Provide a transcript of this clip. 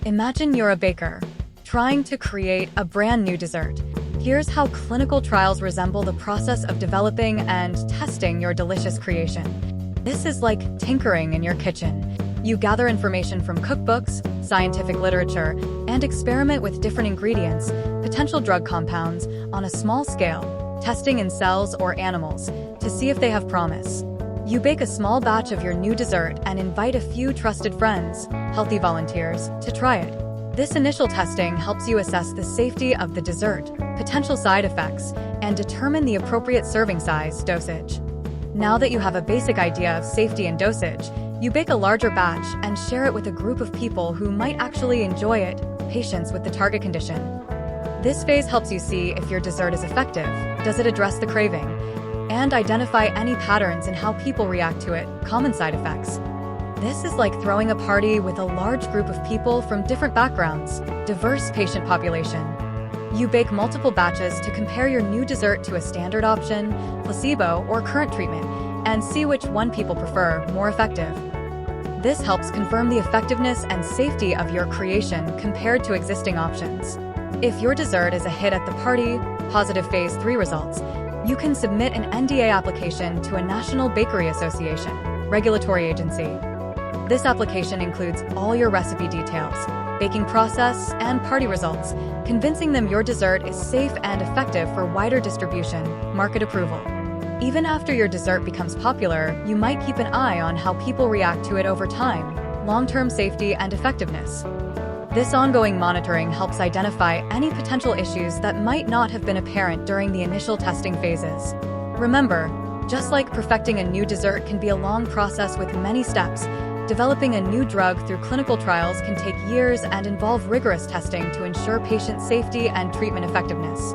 Imagine you're a baker, trying to create a brand new dessert. Here's how clinical trials resemble the process of developing and testing your delicious creation. This is like tinkering in your kitchen. You gather information from cookbooks, scientific literature, and experiment with different ingredients, potential drug compounds, on a small scale, testing in cells or animals, to see if they have promise. You bake a small batch of your new dessert and invite a few trusted friends, healthy volunteers, to try it. This initial testing helps you assess the safety of the dessert, potential side effects, and determine the appropriate serving size, dosage. Now that you have a basic idea of safety and dosage, you bake a larger batch and share it with a group of people who might actually enjoy it, patients with the target condition. This phase helps you see if your dessert is effective, does it address the craving, and identify any patterns in how people react to it, common side effects. This is like throwing a party with a large group of people from different backgrounds, diverse patient population. You bake multiple batches to compare your new dessert to a standard option, placebo, or current treatment, and see which one people prefer, more effective. This helps confirm the effectiveness and safety of your creation compared to existing options. If your dessert is a hit at the party, positive phase 3 results, you can submit an NDA application to a National Bakery Association, regulatory agency. This application includes all your recipe details, baking process, and party results, convincing them your dessert is safe and effective for wider distribution, market approval. Even after your dessert becomes popular, you might keep an eye on how people react to it over time, long-term safety and effectiveness. This ongoing monitoring helps identify any potential issues that might not have been apparent during the initial testing phases. Remember, just like perfecting a new dessert can be a long process with many steps, developing a new drug through clinical trials can take years and involve rigorous testing to ensure patient safety and treatment effectiveness.